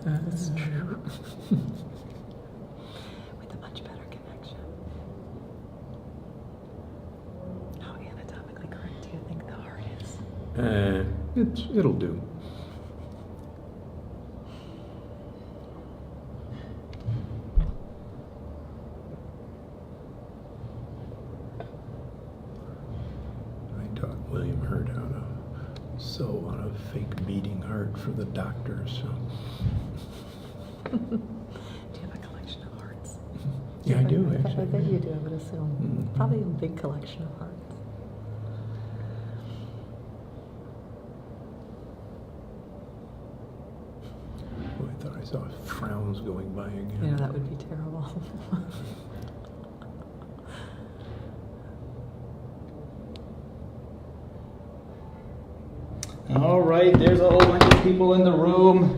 That's true. With a much better connection. How anatomically correct do you think the heart is? It'll do. My dog William heard how to sew on a fake beating heart for the doctors. So. Do you have a collection of hearts? Yeah, I do I actually. bet you do, I would assume. Mhm. Probably a big collection of hearts. Oh, I thought I saw frowns going by again. You know, that would be terrible. All right, there's a whole bunch of people in the room.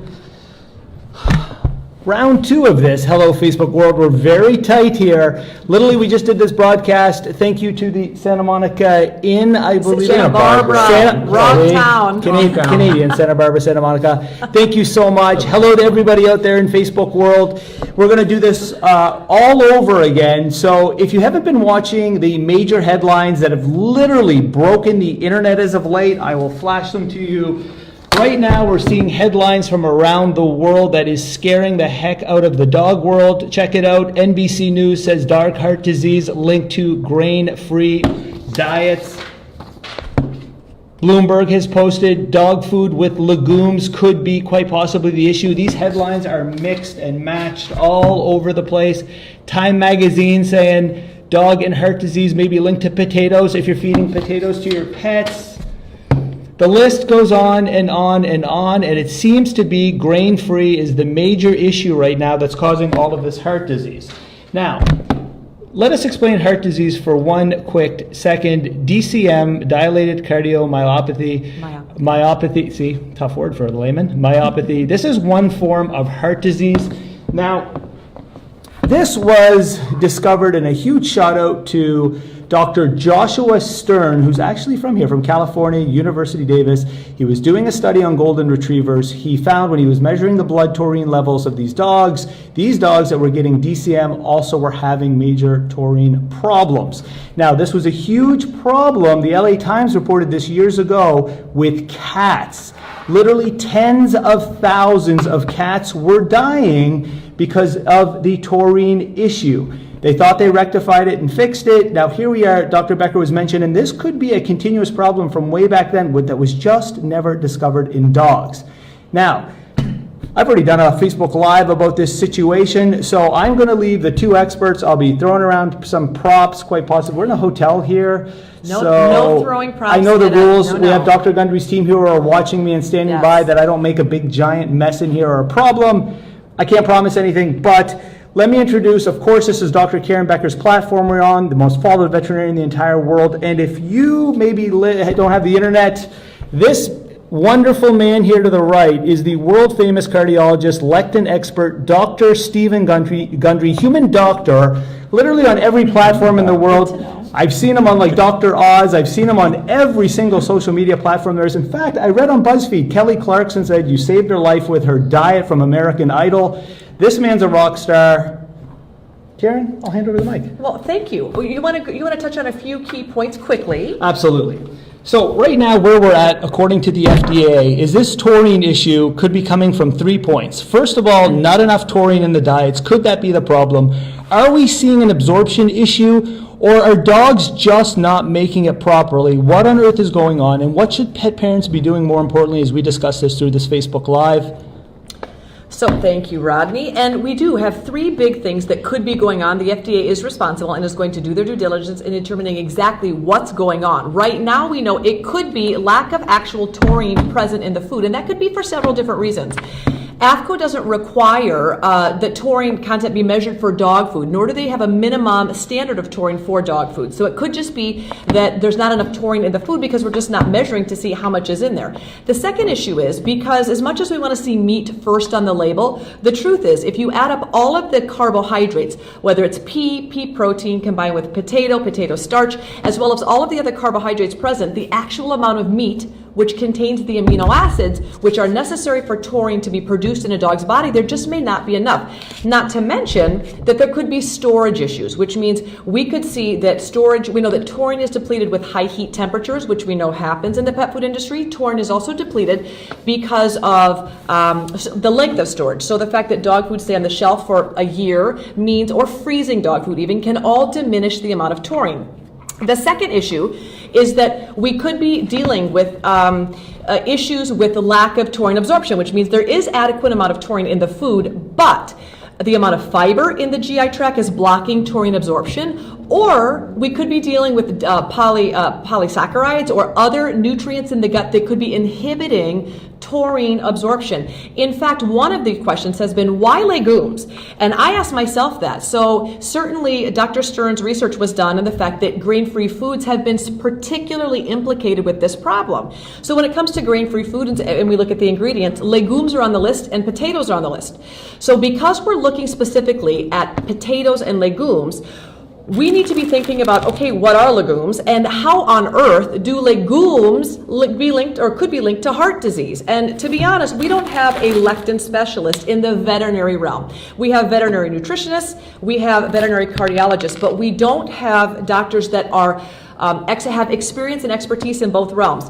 Round 2 of this, hello Facebook world. We're very tight here. Literally, we just did this broadcast. Thank you to the Santa Monica Inn, I believe. Santa Barbara. Wrong town. Canadian, Santa Barbara, Santa Monica. Thank you so much. Hello to everybody out there in Facebook world. We're going to do this all over again. So if you haven't been watching the major headlines that have literally broken the internet as of late, I will flash them to you. Right now, we're seeing headlines from around the world that is scaring the heck out of the dog world. Check it out. NBC News says dark heart disease linked to grain-free diets. Bloomberg has posted dog food with legumes could be quite possibly the issue. These headlines are mixed and matched all over the place. Time magazine saying dog and heart disease may be linked to potatoes if you're feeding potatoes to your pets. The list goes on and on and on, and it seems to be grain-free is the major issue right now that's causing all of this heart disease. Now, let us explain heart disease for one quick second. DCM, dilated cardiomyopathy. Myopathy, see, tough word for a layman. Myopathy. This is one form of heart disease. Now, this was discovered, and a huge shout out to Dr. Joshua Stern, who's actually from here, from California, University Davis. He was doing a study on golden retrievers. He found when he was measuring the blood taurine levels of these dogs that were getting DCM also were having major taurine problems. Now, this was a huge problem. The LA Times reported this years ago with cats. Literally tens of thousands of cats were dying because of the taurine issue. They thought they rectified it and fixed it. Now here we are, Dr. Becker was mentioned, and this could be a continuous problem from way back then that was just never discovered in dogs. Now, I've already done a Facebook Live about this situation, so I'm going to leave the two experts. I'll be throwing around some props, quite possibly. We're in a hotel here. No throwing props. I know the rules. No. We have Dr. Gundry's team here who are watching me and standing by that I don't make a big giant mess in here or a problem. I can't promise anything, but let me introduce, of course, this is Dr. Karen Becker's platform we're on, the most followed veterinarian in the entire world. And if you maybe don't have the internet, this wonderful man here to the right is the world famous cardiologist, lectin expert, Dr. Stephen Gundry, human doctor, literally on every platform in the world. I've seen him on like Dr. Oz. I've seen him on every single social media platform there is. In fact, I read on BuzzFeed, Kelly Clarkson said you saved her life with her diet from American Idol. This man's a rock star. Karen, I'll hand over the mic. Well, thank you. You want to touch on a few key points quickly? Absolutely. So right now where we're at, according to the FDA, is this taurine issue could be coming from 3 points. First of all, not enough taurine in the diets. Could that be the problem? Are we seeing an absorption issue? Or are dogs just not making it properly? What on earth is going on? And what should pet parents be doing more importantly as we discuss this through this Facebook Live? So thank you, Rodney. And we do have 3 big things that could be going on. The FDA is responsible and is going to do their due diligence in determining exactly what's going on. Right now, we know it could be lack of actual taurine present in the food, and that could be for several different reasons. AAFCO doesn't require that taurine content be measured for dog food, nor do they have a minimum standard of taurine for dog food. So it could just be that there's not enough taurine in the food because we're just not measuring to see how much is in there. The second issue is because as much as we want to see meat first on the label, the truth is if you add up all of the carbohydrates, whether it's pea protein combined with potato starch, as well as all of the other carbohydrates present, the actual amount of meat which contains the amino acids which are necessary for taurine to be produced in a dog's body, there just may not be enough. Not to mention that there could be storage issues, which means we could see that storage, we know that taurine is depleted with high heat temperatures, which we know happens in the pet food industry. Taurine is also depleted because of the length of storage. So the fact that dog food stay on the shelf for a year means, or freezing dog food even, can all diminish the amount of taurine. The second issue is that we could be dealing with issues with the lack of taurine absorption, which means there is adequate amount of taurine in the food, but the amount of fiber in the GI tract is blocking taurine absorption, or we could be dealing with polysaccharides or other nutrients in the gut that could be inhibiting taurine absorption. In fact, one of the questions has been, why legumes? And I asked myself that. So certainly Dr. Stern's research was done on the fact that grain-free foods have been particularly implicated with this problem. So when it comes to grain-free foods and we look at the ingredients, legumes are on the list and potatoes are on the list. So because we're looking specifically at potatoes and legumes, we need to be thinking about, okay, what are legumes and how on earth do legumes be linked or could be linked to heart disease? And to be honest, we don't have a lectin specialist in the veterinary realm. We have veterinary nutritionists, we have veterinary cardiologists, but we don't have doctors that are have experience and expertise in both realms.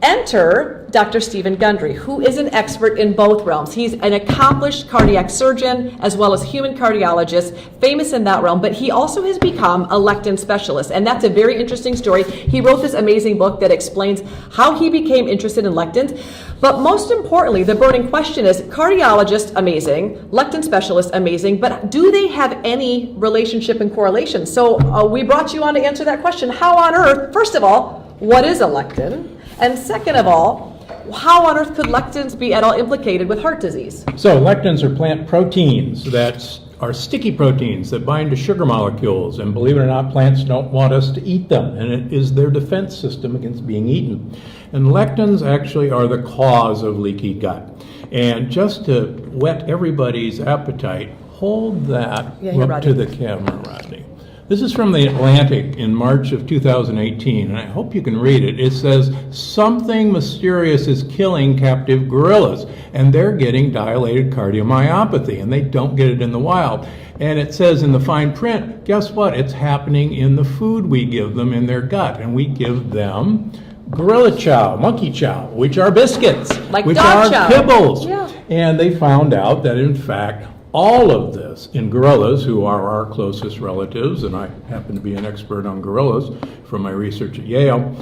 Enter Dr. Stephen Gundry, who is an expert in both realms. He's an accomplished cardiac surgeon as well as human cardiologist, famous in that realm, but he also has become a lectin specialist, and that's a very interesting story. He wrote this amazing book that explains how he became interested in lectins, but most importantly, the burning question is, cardiologist, amazing, lectin specialist, amazing, but do they have any relationship and correlation? So we brought you on to answer that question. How on earth, first of all, what is a lectin? And second of all, how on earth could lectins be at all implicated with heart disease? So lectins are plant proteins that are sticky proteins that bind to sugar molecules, and believe it or not, plants don't want us to eat them, and it is their defense system against being eaten. And lectins actually are the cause of leaky gut. And just to whet everybody's appetite, hold that up to the camera, Rodney. This is from the Atlantic in March of 2018, and I hope you can read it. It says, something mysterious is killing captive gorillas, and they're getting dilated cardiomyopathy, and they don't get it in the wild. And it says in the fine print, guess what? It's happening in the food we give them in their gut, and we give them gorilla chow, monkey chow, which are biscuits, like which dog are chow. kibbles. Yeah. And they found out that, in fact, all of this in gorillas, who are our closest relatives, and I happen to be an expert on gorillas from my research at Yale,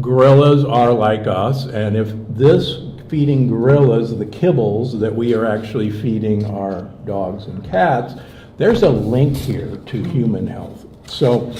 gorillas are like us, and if this feeding gorillas the kibbles that we are actually feeding our dogs and cats, there's a link here to human health. So,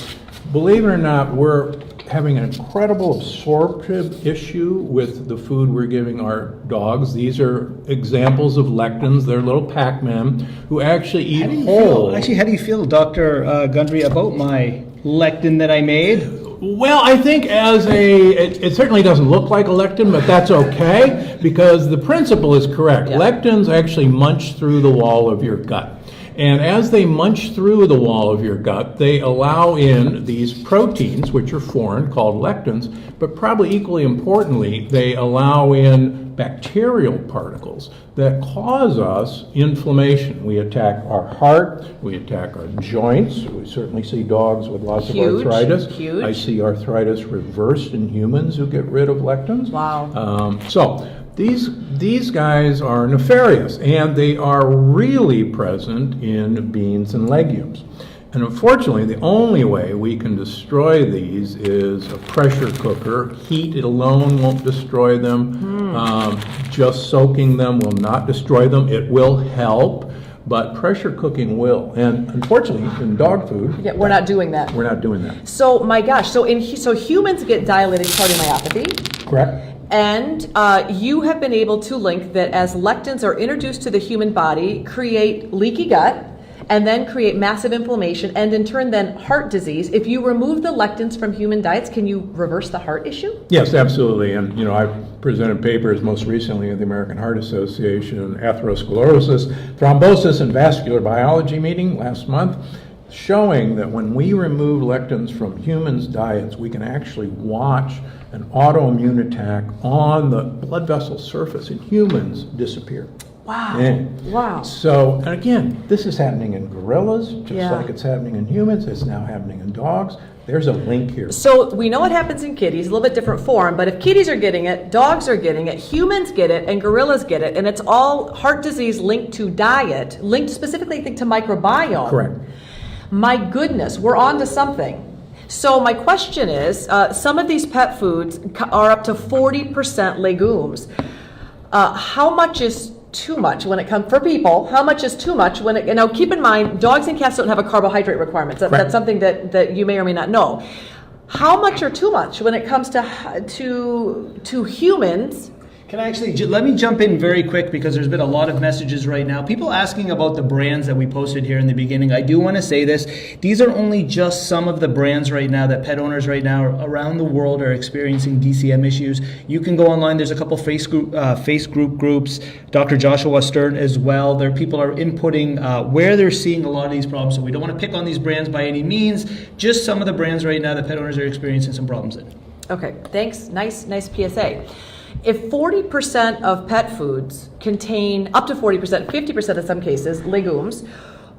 believe it or not, we're having an incredible absorptive issue with the food we're giving our dogs. These are examples of lectins. They're little Pac-Men who actually eat whole. Actually, how do you feel, Dr. Gundry, about my lectin that I made? Well, I think it certainly doesn't look like a lectin, but that's okay, because the principle is correct. Yeah. Lectins actually munch through the wall of your gut. And as they munch through the wall of your gut, they allow in these proteins, which are foreign, called lectins, but probably equally importantly, they allow in bacterial particles that cause us inflammation. We attack our heart, we attack our joints. We certainly see dogs with lots of arthritis. Huge. I see arthritis reversed in humans who get rid of lectins. Wow. So these guys are nefarious, and they are really present in beans and legumes. And unfortunately, the only way we can destroy these is a pressure cooker. Heat alone won't destroy them. Just soaking them will not destroy them. It will help, but pressure cooking will. And unfortunately, in dog food, Yeah, we're not doing that. we're not doing that. So, my gosh, so humans get dilated cardiomyopathy. Correct? And you have been able to link that as lectins are introduced to the human body, create leaky gut, and then create massive inflammation, and in turn then heart disease. If you remove the lectins from human diets, can you reverse the heart issue? Yes, absolutely. And, I've presented papers most recently at the American Heart Association, atherosclerosis, thrombosis, and vascular biology meeting last month. showing that when we remove lectins from humans' diets, we can actually watch an autoimmune attack on the blood vessel surface in humans disappear. Wow. And Wow. so, and again, this is happening in gorillas, just Yeah. like it's happening in humans. It's now happening in dogs. There's a link here. So we know what happens in kitties, a little bit different form, but if kitties are getting it, dogs are getting it, humans get it, and gorillas get it, and it's all heart disease linked to diet, linked specifically, I think, to microbiome. Correct. My goodness, we're on to something. So my question is, some of these pet foods are up to 40% legumes. How much is too much when it comes for people? How much is too much when it? Now, keep in mind, dogs and cats don't have a carbohydrate requirement. That's something that you may or may not know. How much or too much when it comes to humans? Can I actually, let me jump in very quick because there's been a lot of messages right now. People asking about the brands that we posted here in the beginning. I do want to say this. These are only just some of the brands right now that pet owners right now around the world are experiencing DCM issues. You can go online. There's a couple Facebook groups, Dr. Joshua Stern as well. There people are inputting where they're seeing a lot of these problems. So we don't want to pick on these brands by any means. Just some of the brands right now that pet owners are experiencing some problems in. Okay, thanks. Nice PSA. If 40% of pet foods contain, up to 40%, 50% in some cases, legumes,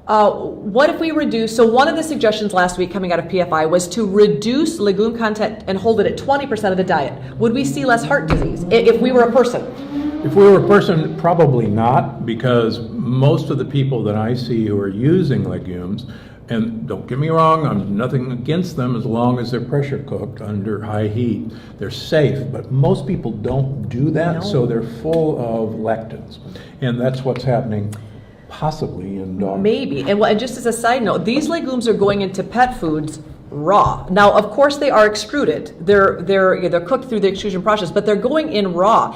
what if we reduce, so one of the suggestions last week coming out of PFI was to reduce legume content and hold it at 20% of the diet. Would we see less heart disease if we were a person? If we were a person, probably not, because most of the people that I see who are using legumes, and don't get me wrong, I'm nothing against them as long as they're pressure cooked under high heat. They're safe, but most people don't do that, so they're full of lectins. And that's what's happening possibly in dogs. Maybe. And just as a side note, these legumes are going into pet foods raw. Now, of course, they are extruded. They're cooked through the extrusion process, but they're going in raw.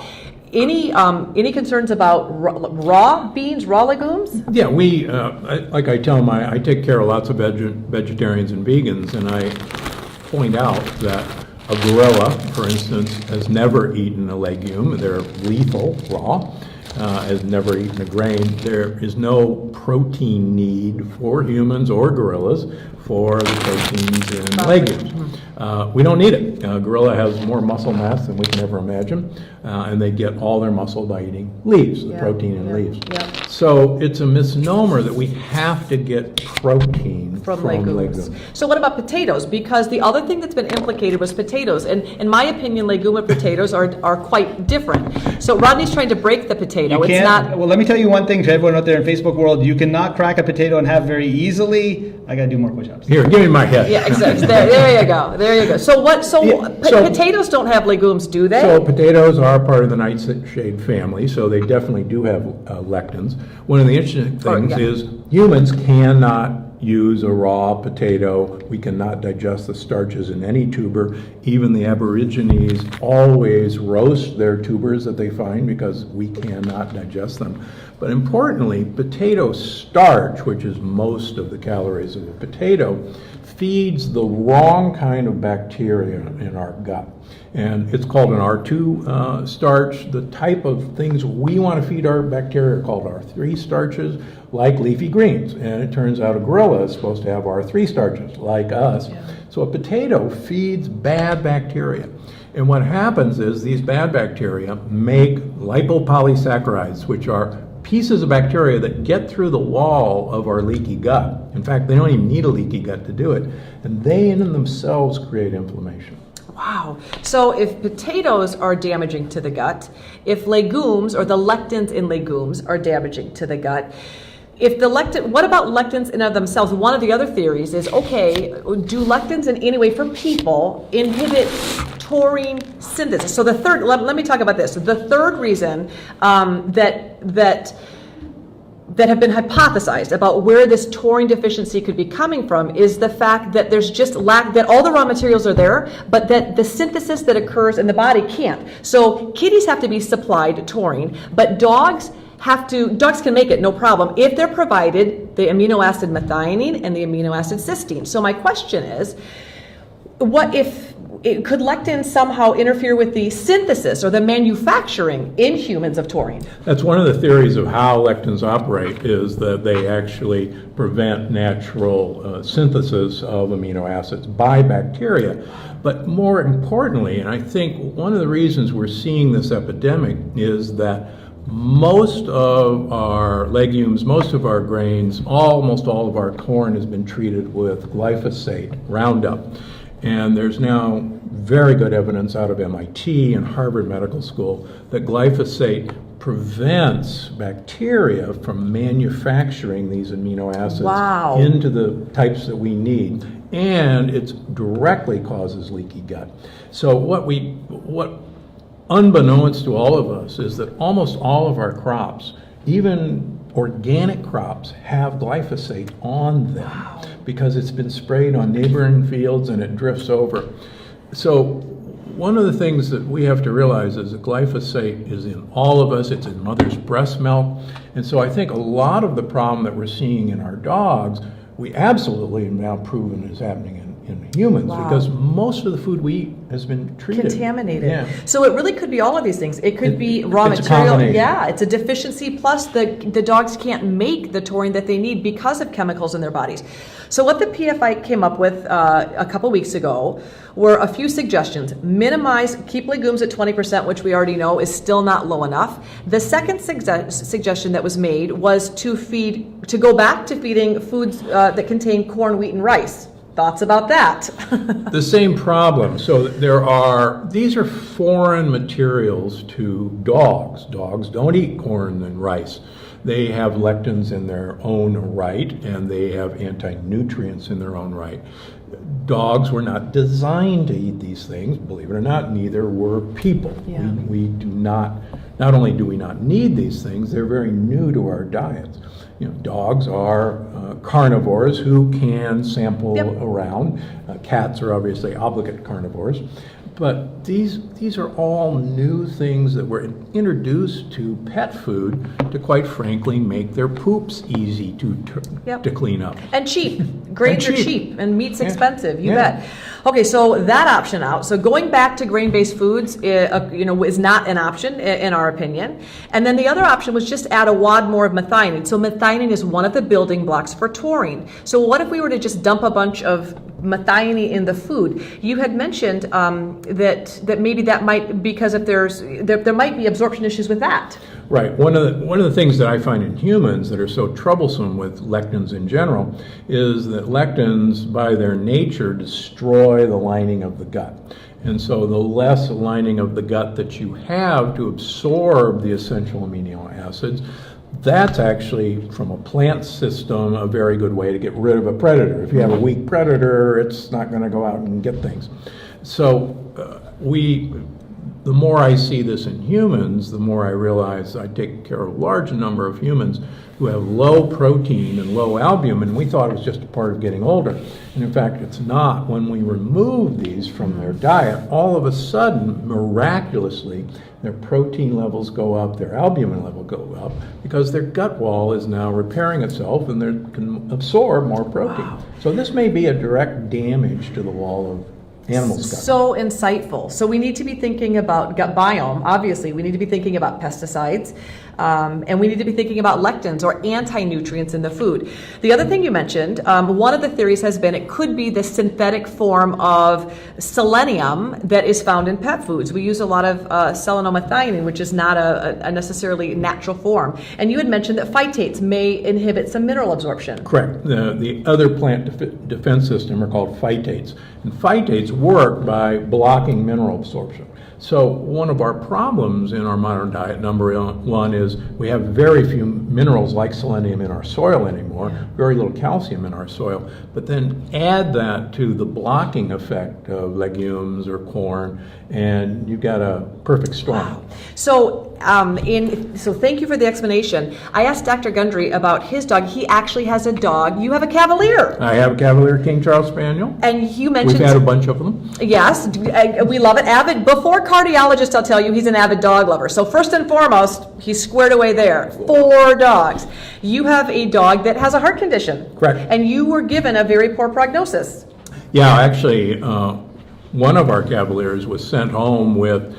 Any concerns about raw beans, raw legumes? Yeah, like I tell them, I take care of lots of vegetarians and vegans, and I point out that a gorilla, for instance, has never eaten a legume. They're lethal raw. Has never eaten a grain. There is no protein need for humans or gorillas for the proteins in legumes. We don't need it. A gorilla has more muscle mass than we can ever imagine, and they get all their muscle by eating leaves, the protein in leaves. Yeah. So it's a misnomer that we have to get protein from legumes. So what about potatoes? Because the other thing that's been implicated was potatoes, and in my opinion, legume and potatoes are quite different. So Rodney's trying to break the potato. You It's can't, not. well, let me tell you one thing to everyone out there in Facebook world. You cannot crack a potato and have very easily. I got to do more push-ups. Here, give me my head. Yeah, exactly. There you go. There you go. So what? Potatoes don't have legumes, do they? So potatoes are part of the nightshade family, so they definitely do have lectins. One of the interesting things is humans cannot use a raw potato. We cannot digest the starches in any tuber. Even the Aborigines always roast their tubers that they find because we cannot digest them. But importantly, potato starch, which is most of the calories of a potato, feeds the wrong kind of bacteria in our gut. And it's called an R2 starch. The type of things we want to feed our bacteria are called R3 starches, like leafy greens. And it turns out a gorilla is supposed to have R3 starches, like us. Yeah. So a potato feeds bad bacteria. And what happens is these bad bacteria make lipopolysaccharides, which are pieces of bacteria that get through the wall of our leaky gut. In fact, they don't even need a leaky gut to do it. And they in themselves create inflammation. Wow. So if potatoes are damaging to the gut, if legumes or the lectins in legumes are damaging to the gut, what about lectins in and of themselves? One of the other theories is, okay, do lectins in any way for people inhibit taurine synthesis? So the third, let me talk about this. The third reason that have been hypothesized about where this taurine deficiency could be coming from is the fact that there's just that all the raw materials are there, but that the synthesis that occurs in the body can't. So kitties have to be supplied taurine, but dogs can make it, no problem, if they're provided the amino acid methionine and the amino acid cysteine. So my question is, what if could lectins somehow interfere with the synthesis or the manufacturing in humans of taurine? That's one of the theories of how lectins operate, is that they actually prevent natural synthesis of amino acids by bacteria. But more importantly, and I think one of the reasons we're seeing this epidemic is that most of our legumes, most of our grains, almost all of our corn has been treated with glyphosate, Roundup. And there's now very good evidence out of MIT and Harvard Medical School that glyphosate prevents bacteria from manufacturing these amino acids Wow. into the types that we need, and it directly causes leaky gut. So what unbeknownst to all of us is that almost all of our crops, even organic crops, have glyphosate on them because it's been sprayed on neighboring fields and it drifts over. So one of the things that we have to realize is that glyphosate is in all of us. It's in mother's breast milk. And so I think a lot of the problem that we're seeing in our dogs, we absolutely have now proven is happening in humans, Wow. because most of the food we eat has been treated. Contaminated. Yeah. So it really could be all of these things. It could be raw it's a material. combination. Yeah, it's a deficiency, plus the dogs can't make the taurine that they need because of chemicals in their bodies. So what the PFI came up with a couple weeks ago were a few suggestions. Keep legumes at 20%, which we already know is still not low enough. The second suggestion that was made was to go back to feeding foods that contain corn, wheat, and rice. Thoughts about that? The same problem. So these are foreign materials to dogs. Dogs don't eat corn and rice. They have lectins in their own right, and they have anti-nutrients in their own right. Dogs were not designed to eat these things, believe it or not, neither were people. Yeah. We do not only do we not need these things, they're very new to our diets. Dogs are carnivores who can sample Yep. around. Cats are obviously obligate carnivores. But these are all new things that were introduced to pet food to, quite frankly, make their poops easy to Yep. clean up. And cheap. Grains And are cheap. cheap, and meat's Yeah. expensive. You Yeah. bet. Okay, so that option out. So going back to grain-based foods, is not an option in our opinion. And then the other option was just add a wad more of methionine. So methionine is one of the building blocks for taurine. So what if we were to just dump a bunch of methionine in the food? You had mentioned that maybe that might, because if there might be absorption issues with that. Right. One of the things that I find in humans that are so troublesome with lectins in general is that lectins, by their nature, destroy the lining of the gut. And so the less lining of the gut that you have to absorb the essential amino acids, that's actually, from a plant system, a very good way to get rid of a predator. If you have a weak predator, it's not going to go out and get things. So the more I see this in humans, the more I realize I take care of a large number of humans who have low protein and low albumin. We thought it was just a part of getting older. And in fact, it's not. When we remove these from their diet, all of a sudden, miraculously, their protein levels go up, their albumin level go up, because their gut wall is now repairing itself and they can absorb more protein. Wow. So this may be a direct damage to the wall of animals' gut. So insightful. So we need to be thinking about gut biome. Obviously, we need to be thinking about pesticides, and we need to be thinking about lectins or anti-nutrients in the food. The other thing you mentioned, one of the theories has been it could be the synthetic form of selenium that is found in pet foods. We use a lot of selenomethionine, which is not a necessarily natural form. And you had mentioned that phytates may inhibit some mineral absorption. Correct. The other plant defense system are called phytates. And phytates work by blocking mineral absorption. So one of our problems in our modern diet, number one, is we have very few minerals like selenium in our soil anymore, very little calcium in our soil. But then add that to the blocking effect of legumes or corn, and you've got a perfect storm. Wow. So, so thank you for the explanation. I asked Dr. Gundry about his dog. He actually has a dog. You have a Cavalier. I have a Cavalier King Charles Spaniel. And you mentioned... We've had a bunch of them. Yes, we love it. Avid, before cardiologist, I'll tell you, he's an avid dog lover. So first and foremost, he's squared away there. 4 dogs. You have a dog that has a heart condition. Correct. And you were given a very poor prognosis. Yeah, actually, one of our Cavaliers was sent home with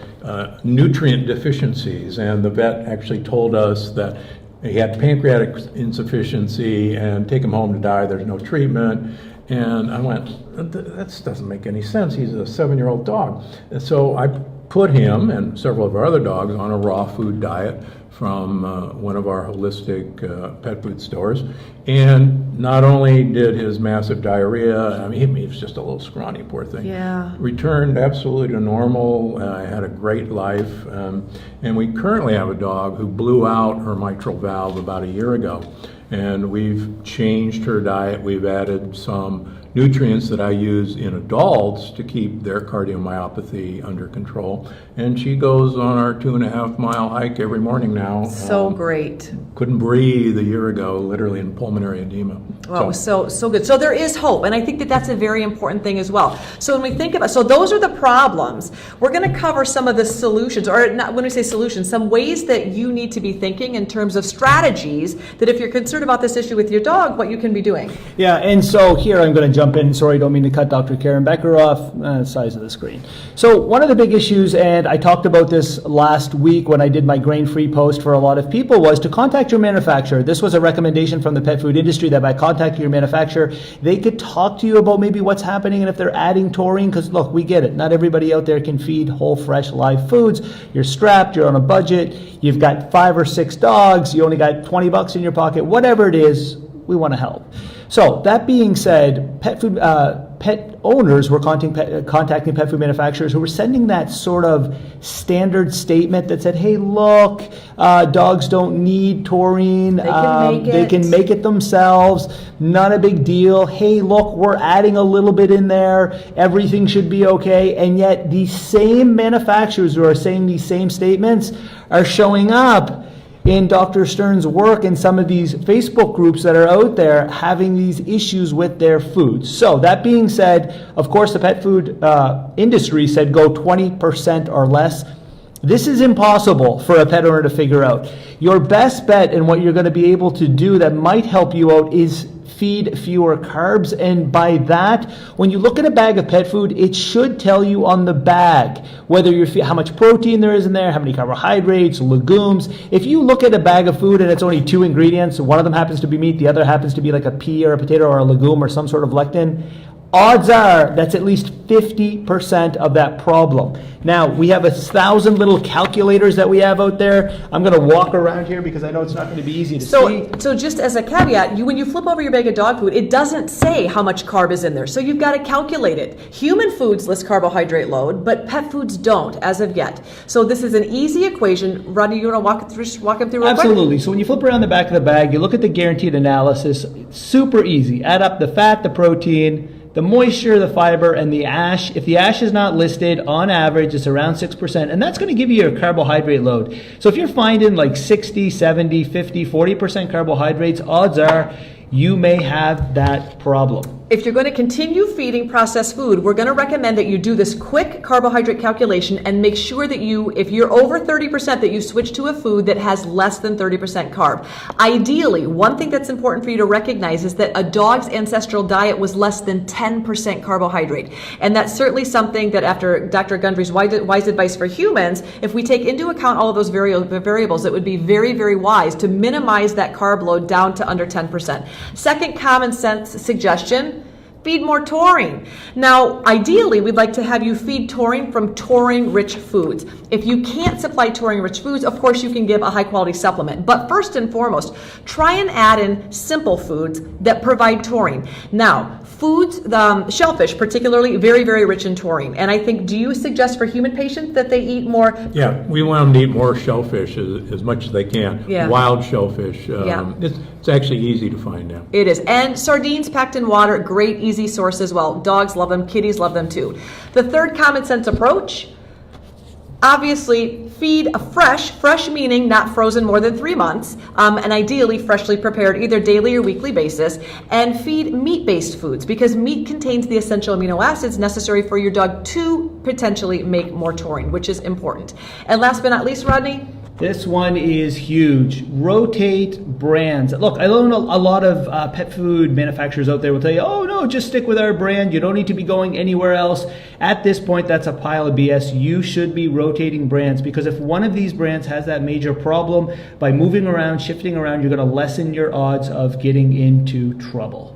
nutrient deficiencies, and the vet actually told us that he had pancreatic insufficiency and take him home to die. There's no treatment. And I went, that doesn't make any sense. He's a 7-year-old dog. And so I put him and several of our other dogs on a raw food diet from one of our holistic pet food stores. And not only did his massive diarrhea, I mean, he was just a little scrawny, poor thing. Yeah. Returned absolutely to normal. Had a great life. And we currently have a dog who blew out her mitral valve about a year ago. And we've changed her diet. We've added some nutrients that I use in adults to keep their cardiomyopathy under control. And she goes on our 2.5-mile hike every morning now. So great. Couldn't breathe a year ago, literally in pulmonary edema. Oh, so good. So there is hope, and I think that that's a very important thing as well. So when we think about, so those are the problems. We're going to cover some of the solutions, or not when we say solutions, some ways that you need to be thinking in terms of strategies that if you're concerned about this issue with your dog, what you can be doing. Yeah, and so here I'm going to jump in. Sorry, don't mean to cut Dr. Karen Becker off. Size of the screen. So one of the big issues, and I talked about this last week when I did my grain-free post for a lot of people, was to contact your manufacturer. This was a recommendation from the pet food industry that by contacting your manufacturer, they could talk to you about maybe what's happening and if they're adding taurine, because look, we get it. Not everybody out there can feed whole, fresh, live foods. You're strapped, you're on a budget, you've got 5 or 6 dogs, you only got $20 in your pocket, whatever it is, we want to help. So that being said, pet owners were contacting pet food manufacturers who were sending that sort of standard statement that said, hey, look, dogs don't need taurine. They can make it themselves. Not a big deal. Hey, look, we're adding a little bit in there. Everything should be okay. And yet these same manufacturers who are saying these same statements are showing up in Dr. Stern's work in some of these Facebook groups that are out there having these issues with their foods. So that being said, of course, the pet food industry said go 20% or less. This is impossible for a pet owner to figure out. Your best bet and what you're going to be able to do that might help you out is feed fewer carbs, and by that, when you look at a bag of pet food, it should tell you on the bag whether you're how much protein there is in there, how many carbohydrates, legumes. If you look at a bag of food and it's only 2 ingredients, one of them happens to be meat, the other happens to be like a pea or a potato or a legume or some sort of lectin, odds are that's at least 50% of that problem. Now, we have 1,000 little calculators that we have out there. I'm going to walk around here because I know it's not going to be easy to see. So just as a caveat, when you flip over your bag of dog food, it doesn't say how much carb is in there. So you've got to calculate it. Human foods list carbohydrate load, but pet foods don't as of yet. So this is an easy equation. Rodney, you want to walk them through real quick? Absolutely. So when you flip around the back of the bag, you look at the guaranteed analysis. It's super easy. Add up the fat, the protein, the moisture, the fiber, and the ash. If the ash is not listed, on average, it's around 6%, and that's going to give you your carbohydrate load. So if you're finding like 60, 70, 50, 40% carbohydrates, odds are you may have that problem. If you're going to continue feeding processed food, we're going to recommend that you do this quick carbohydrate calculation and make sure that if you're over 30%, that you switch to a food that has less than 30% carb. Ideally, one thing that's important for you to recognize is that a dog's ancestral diet was less than 10% carbohydrate. And that's certainly something that after Dr. Gundry's wise advice for humans, if we take into account all of those variables, it would be very, very wise to minimize that carb load down to under 10%. Second common sense suggestion, feed more taurine. Now, ideally, we'd like to have you feed taurine from taurine-rich foods. If you can't supply taurine-rich foods, of course, you can give a high-quality supplement. But first and foremost, try and add in simple foods that provide taurine. Now, foods, shellfish particularly, very, very rich in taurine. And I think, do you suggest for human patients that they eat more? Yeah, we want them to eat more shellfish as much as they can. Yeah. Wild shellfish. It's actually easy to find now. It is. And sardines packed in water, great, easy source as well. Dogs love them, kitties love them too. The third common sense approach, obviously feed a fresh meaning not frozen more than 3 months, and ideally freshly prepared either daily or weekly basis, and feed meat-based foods because meat contains the essential amino acids necessary for your dog to potentially make more taurine, which is important. And last but not least, Rodney, This one is huge. Rotate brands. Look, I know a lot of pet food manufacturers out there will tell you, oh no, just stick with our brand. You don't need to be going anywhere else. At this point, that's a pile of BS. You should be rotating brands, because if one of these brands has that major problem, by moving around, shifting around, you're going to lessen your odds of getting into trouble.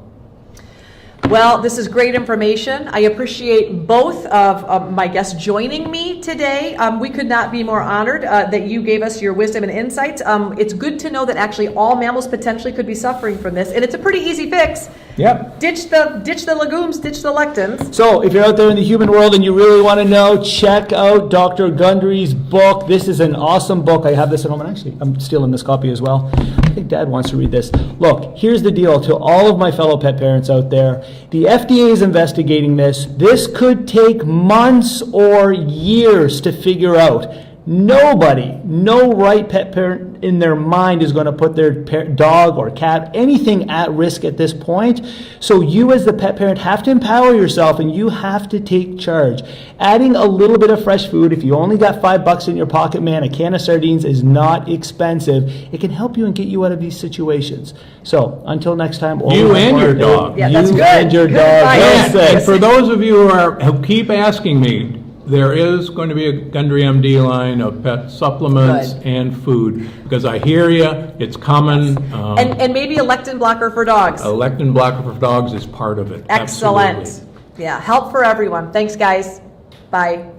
Well, this is great information. I appreciate both of my guests joining me today. We could not be more honored that you gave us your wisdom and insights. It's good to know that actually all mammals potentially could be suffering from this, and it's a pretty easy fix. Yep. Ditch the legumes, ditch the lectins. So if you're out there in the human world and you really want to know, check out Dr. Gundry's book. This is an awesome book. I have this at home, and actually I'm stealing this copy as well. I think Dad wants to read this. Look, here's the deal to all of my fellow pet parents out there. The FDA is investigating this. This could take months or years to figure out. Nobody, no right pet parent in their mind is going to put their dog or cat, anything at risk at this point. So you as the pet parent have to empower yourself, and you have to take charge. Adding a little bit of fresh food, if you only got $5 in your pocket, man, a can of sardines is not expensive. It can help you and get you out of these situations. So until next time, You and your dog. Yeah, that's you good. and your Good dog. advice. Well And said. for those of you who keep asking me, there is going to be a Gundry MD line of pet supplements Good. and food, because I hear you, it's coming. And maybe a lectin blocker for dogs. A lectin blocker for dogs is part of it. Excellent. Absolutely. Yeah, help for everyone. Thanks, guys. Bye.